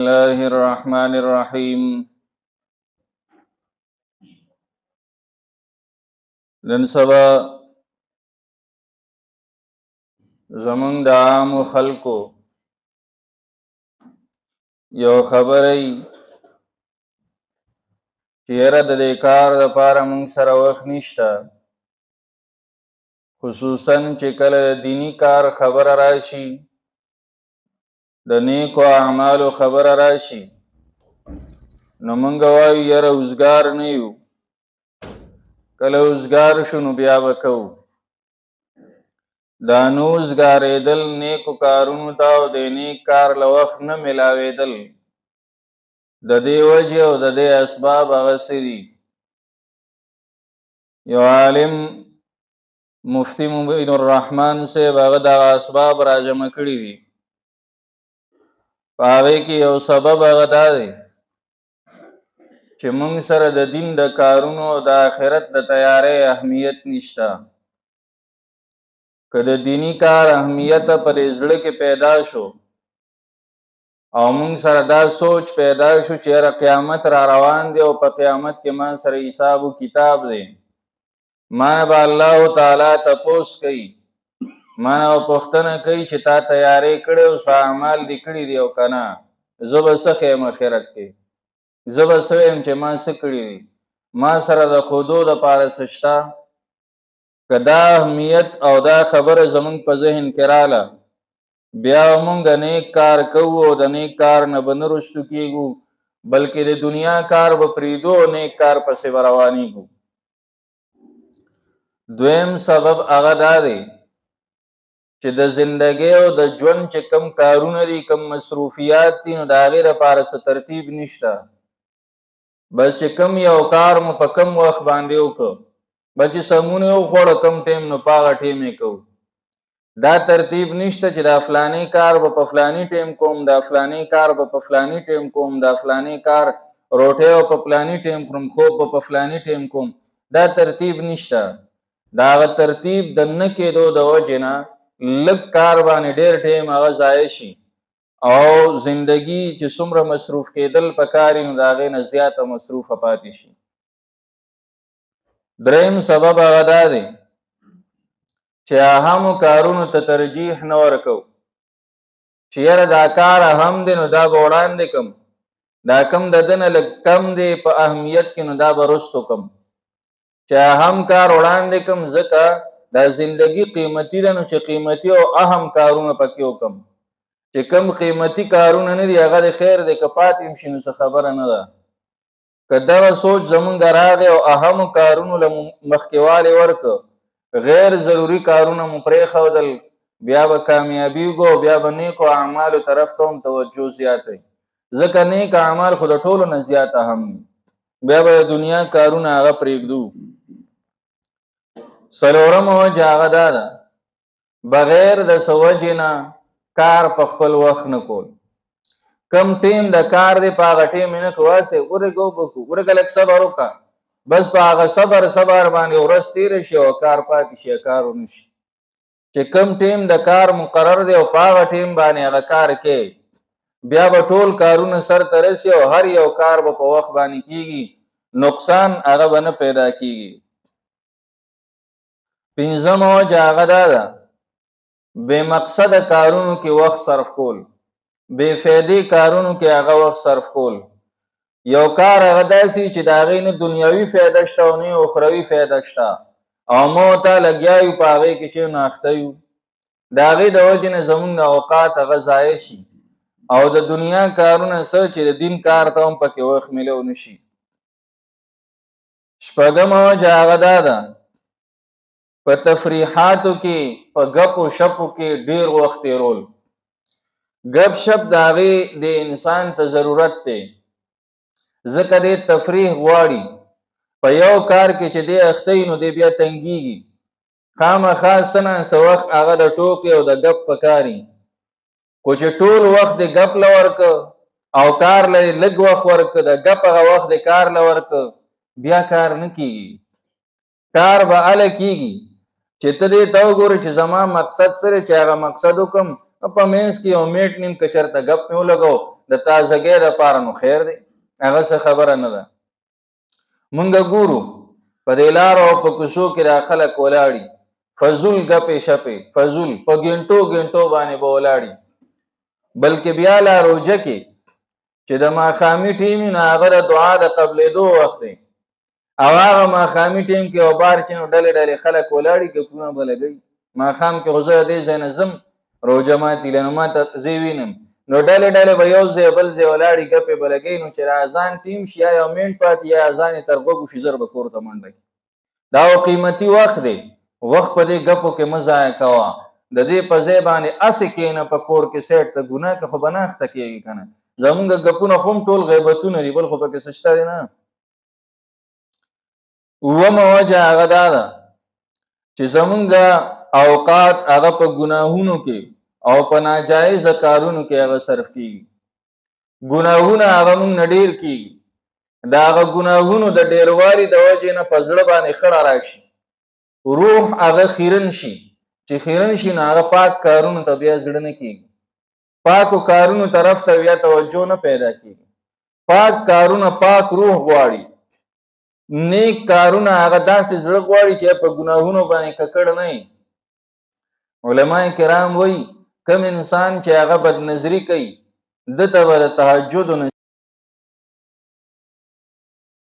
الله الرحمن الرحیم. نن سبا زمونږ د عامو خلکو یو خبره ای چې یاره د دې کار دپاره مونږ سره وخت نشته، خصوصا چې کله د دینی کار خبره راشي، د نیکو اعمالو خبره راشي، نو مونږ وایو یاره اوزګار نه یو، کله اوزګار شو نو بیا به کوو. دا نو اوزګارېدل نیکو کارونو ته او د نیک کار له وخت نه میلاوېدل، د دې وجې او د دې اسباب هغه څه دي. یو عالم مفتی مبین الرحمن صاحب هغه دغه اسباب راجمع کړي دي، په هغې کې یو سبب هغه دا دی چې موږ سره د دین د کارونو او د آخرت د تیارۍ اهمیت نشته. که د دینی کار اهمیت په دې زړه کې پیدا شو او موږ سره دا سوچ پیدا شو چې یاره قیامت را روان دی او په قیامت کې ما سره حساب و کتاب دی، ما به الله تعالی تپوس کوي، ما نه به پوښتنه کوي چې تا تیارې کړی او څه اعمال دې کړي دي او که نه، زه به څه ښیم آخرت کې، زه به څه ویم چې ما څه کړي دي، ما سره د ښودو دپاره څه شته. که دا اهمیت او دا خبره زمونږ په ذهن کې راله، بیا مونږ نیک کار کوو او د نیک کار نه به نه رستو کېږو، بلکې د دنیا کار به پرېږدو او نیک کار پسې به روانېږو. دویم سبب هغه دا دی چې د زندګۍ او د ژوند چې کم کارونه دي، کم مصروفیات دي، نو د هغې دپاره څه ترتیب نشته. بس چې کم یو کار مو په کم وخت باندې وکړو، بس چې سمون یې وخوړه کم ټیم، نو په هغه ټیم یې کوو. دا ترتیب نشته چې دا فلانی کار به په فلانی ټیم کوم، دا فلانی کار به په فلانی ټیم کوم، دا فلانی کار روټۍ به په فلانی ټیم خورم، خوب به په فلانی ټیم کوم. دا ترتیب نشته. دا هغه ترتیب د نه کېدو د وجې نه لږ کار باندې ډېر ټیم هغه ضایع شي او زندگی چې څومره مصروف کېدل پکار وي نو د هغې نه زیاته مصروفه پاتې شي. دریم سبب هغه دا دی چې اهمو کارونو ته ترجیح نه ورکوو، چې یاره دا کار اهم دی نو دا به وړاندې کم، دا کم د ده نه لږ کم دی په اهمیت کې نو دا به رستو کم، چې اهم کار وړاندې کم، ځکه دا زندگی قیمتي ده نو چې قیمتي او اهم کارونه پکې وکم. چې کم قیمتي کارونه نه دي هغه د خیر دی، که پاتې هم شي نو څه خبره نه ده. که دغه سوچ زمونږ راغی او اهمو کارونو له مخکېوالی ورکړه، غیر ضروري کارونه مو پرېښودل، بیا به کامیابیږو او بیا به نیکو اعمالو طرف ته هم توجه زیاته وي، ځکه نیک اعمال خو د ټولو نه زیات اهم دي. بیا به د دنیا کارونه هغه پرېږدو. څلورمه وجه هغه دا ده بغیر د څه وجې نه کار په خپل وخت نه کول. کم ټیم د کار دی په هغه ټیم یې نه کوو، هسې ورېږه وبکو، ورېږه لږ صبر وکړه، بس په هغه صبر باندې ورځ تېره شي او کار پاتې شي، کار ونه شي. چې کم ټیم د کار مقرر دی او په هغه ټیم باندې هغه کار کوي، بیا به ټول کارونه سر ته رسي او هر یو کار به په وخت باندې کېږي، نقصان هغه به نه پیدا کېږي. پنځمه وجه هغه دا ده بې مقصده کارونو کې وخت صرف کول، بې فایدې کارونو کې هغه وخت صرف کول. یو کار هغه داسې چې د هغې نه دنیاوي فایده شته او نه یې اخروي فایده شته، او موږ ورته لګیا یو په هغې کې چې نو اخته یو، د هغې د وجې نه زمونږ اوقات هغه ضایع شي او د دنیا کارونه څه چې د دین کار ته هم پکې وخت میلو نه شي. شپږمه وجه هغه دا ده په تفریحاتو کې په ګپو شپو کې ډېر وخت تېرول. ګپ شپ د هغې د انسان ته ضرورت دی، ځکه دی تفریح غواړي. په یو کار کې چې دی اخته وي نو دی بیا تنګېږي، خامخا څه نه څه وخت هغه د ټوکې او د ګپ پکار وي. خو چې ټول وخت د ګپ له ورکړه او کار له لږ وخت ورکړه، د ګپ هغه وخت د کار له ورکړه، بیا کار نه کېږي. کار به هله کېږي چې ته دې ته وګورې چې زما مقصد څه دی، چې هغه مقصد وکړم، په منځ کې یو میټ نیم که چېرته ګپ مې ولګو، د تازګۍ دپاره نو خیر دی، هغه څه خبره نه ده. مونږ ګورو په دې لارو او په کوڅو کې دا خلک ولاړي فضول ګپې شپې، فضول په ګنټو ګنټو باندې به ولاړي. بلکې بیا لا روژه کې چې د ماښامي ټیم وي نو هغه د دعا د قبلېدو وخت دی، او هغه ماښامي ټیم کې یو بار چې نو ډلې ډلې خلک ولاړي ګپونه به لګوي. ماښام کې خو زه دې ځای نه ځم روژه ماتي له نو ما ته زه وینم نو ډلې ډلې به یو ځای بل ځای ولاړي ګپې به لګوي. نو چې اذان ټیم شي یا یو منټ پاتې یا اذان یې تر غوږو شي زر به کور ته منډه کړي. دا یو قیمتي وخت دی، وخت په دې ګپو کې مه ضایع کوه. د دې په ځای باندې هسې کښېنه په کور کې سیټ ته ګناه که خو به نه اخته کېږي که نه. زمونږ ګپونه خو هم ټول غیبتونه دي، بل خو پکې څه شته دی نه. اوومه وجه هغه دا ده چې زمونږ اوقات هغه په ګناهونو کې او په ناجایزه کارونو کې هغه صرف کېږي. ګناهونه هغه مونږ نه ډېر کېږي، د هغه ګناهونو د ډېروالي د وجې نه په زړه باندې خړه راشي، روح هغه خیرن شي. چې خیرن شي نو هغه پاک کارونو ته بیا زړه نه کېږي، پاکو کارونو طرف ته بیا توجه نه پیدا کېږي. پاک کارونه پاک روح غواړي، نیک کارونه هغه داسې زړه غواړي چې په ګناهونو باندې ککړ نه وي. علما کرام وایي کوم انسان چې هغه بدنظري کوي ده ته به د تهجدو نه